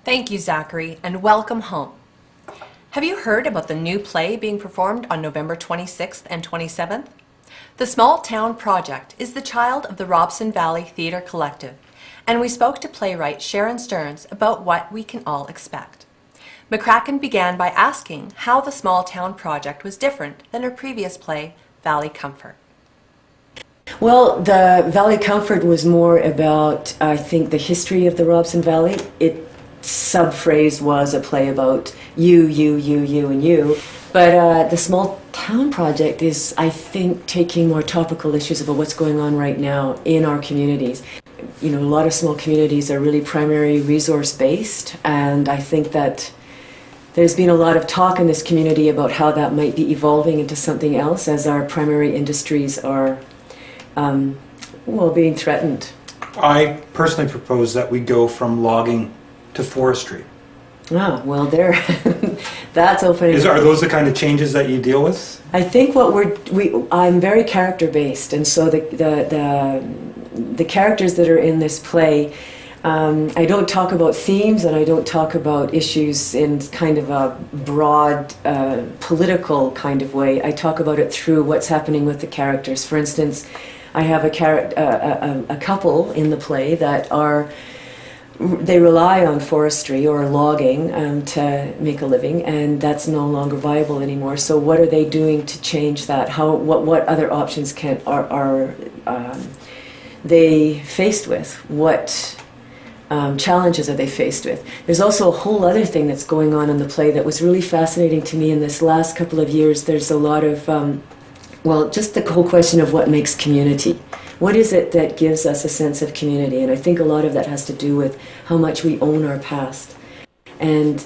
Thank you, Zachary, and welcome home. Have you heard about the new play being performed on November 26th and 27th? The Small Town Project is the child of the Robson Valley Theatre Collective, and we spoke to playwright Sharon Stearns about what we can all expect. McCracken began by asking how the Small Town Project was different than her previous play, Valley Comfort. Well, the Valley Comfort was more about, I think, the history of the Robson Valley. Its sub-phrase was a play about you, and you. But the Small Town Project is, I think, taking more topical issues about what's going on right now in our communities. You know, a lot of small communities are really primary resource-based, and I think that there's been a lot of talk in this community about how that might be evolving into something else as our primary industries are being threatened. I personally propose that we go from logging to forestry. Ah, well, there, that's opening. Are those the kind of changes that you deal with? I think what I'm very character-based, and so the characters that are in this play, I don't talk about themes and I don't talk about issues in kind of a broad political kind of way. I talk about it through what's happening with the characters. For instance, I have a couple in the play that they rely on forestry or logging to make a living, and that's no longer viable anymore. So what are they doing to change that? What other options are they faced with? What challenges are they faced with? There's also a whole other thing that's going on in the play that was really fascinating to me in this last couple of years. There's a lot of, just the whole question of what makes community. What is it that gives us a sense of community? And I think a lot of that has to do with how much we own our past. And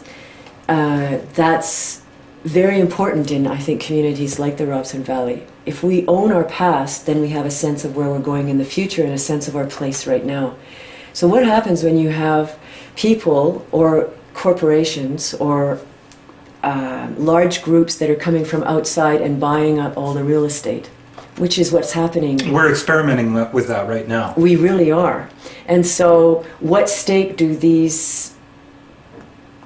that's very important in, I think, communities like the Robson Valley. If we own our past, then we have a sense of where we're going in the future and a sense of our place right now. So what happens when you have people or corporations or large groups that are coming from outside and buying up all the real estate, which is what's happening? We're experimenting with that right now. We really are. And so what stake do these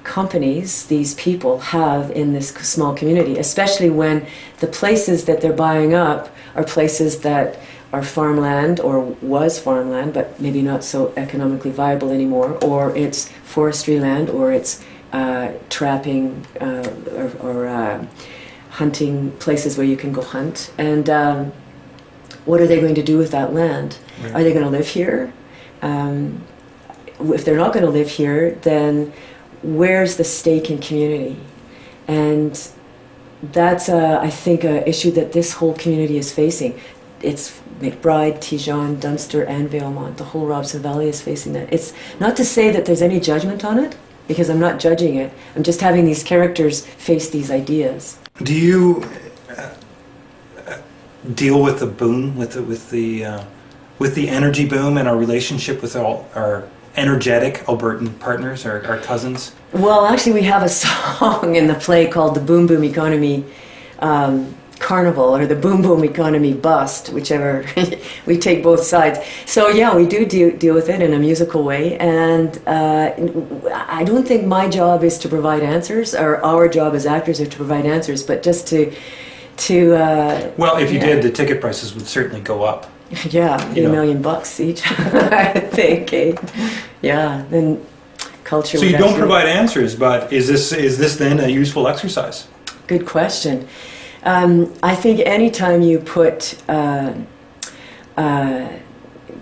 companies, these people, have in this small community, especially when the places that they're buying up are places that are farmland or was farmland but maybe not so economically viable anymore, or it's forestry land, or it's trapping or hunting places where you can go hunt. And what are they going to do with that land? Right. Are they going to live here? If they're not going to live here, then where's the stake in community? And that's, I think, an issue that this whole community is facing. It's McBride, Tijon, Dunster, and Valemount. The whole Robson Valley is facing that. It's not to say that there's any judgment on it, because I'm not judging it. I'm just having these characters face these ideas. Do you deal with the boom, with the energy boom, and our relationship with all our energetic Albertan partners, our cousins? Well, actually, we have a song in the play called "The Boom Boom Economy Carnival," or "The Boom Boom Economy Bust," whichever. We take both sides. So yeah, we do deal with it in a musical way, and I don't think my job is to provide answers, or our job as actors is to provide answers, but just to well, if you did, the ticket prices would certainly go up. Yeah, $1 million each, I think. Yeah, then culture. So you don't provide answers, but is this then a useful exercise? Good question. I think anytime you put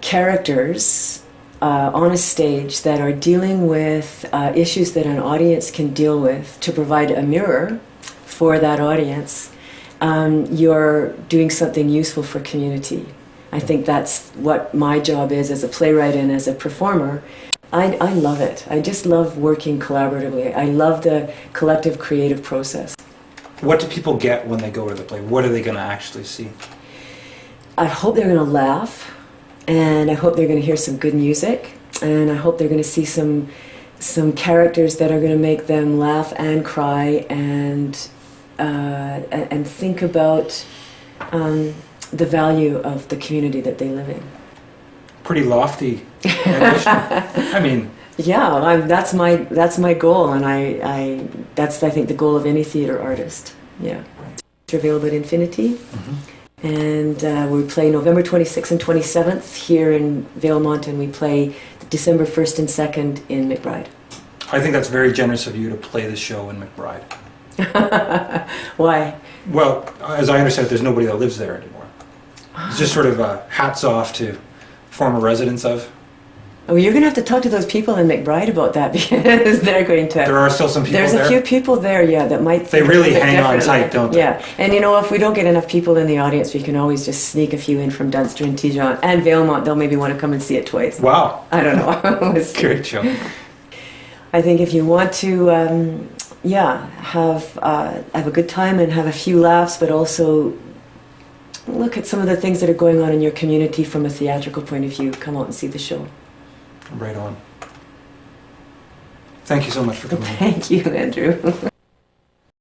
characters on a stage that are dealing with issues that an audience can deal with, to provide a mirror for that audience, you're doing something useful for community. I think that's what my job is as a playwright and as a performer. I love it. I just love working collaboratively. I love the collective creative process. What do people get when they go to the play? What are they going to actually see? I hope they're going to laugh, and I hope they're going to hear some good music, and I hope they're going to see some characters that are going to make them laugh and cry and think about the value of the community that they live in. Pretty lofty ambition. I mean, Yeah, that's my goal, and that's I think the goal of any theater artist. Yeah, it's available at Infinity, and we play November 26th and 27th here in Valemount, and we play December 1st and 2nd in McBride. I think that's very generous of you to play the show in McBride. Why? Well, as I understand it, there's nobody that lives there anymore. It's just sort of hats off to former residents of. Oh, you're going to have to talk to those people in McBride about that, because they're going to... There are still some people there? There's a few people there, yeah, that might... They really hang on tight, don't they? Yeah, and you know, if we don't get enough people in the audience, we can always just sneak a few in from Dunster and Tijon and Valemount. They'll maybe want to come and see it twice. Wow. I don't know. Great show. I think if you want to, have a good time and have a few laughs, but also look at some of the things that are going on in your community from a theatrical point of view, come out and see the show. Right on. Thank you so much for coming. Thank you, Andrew.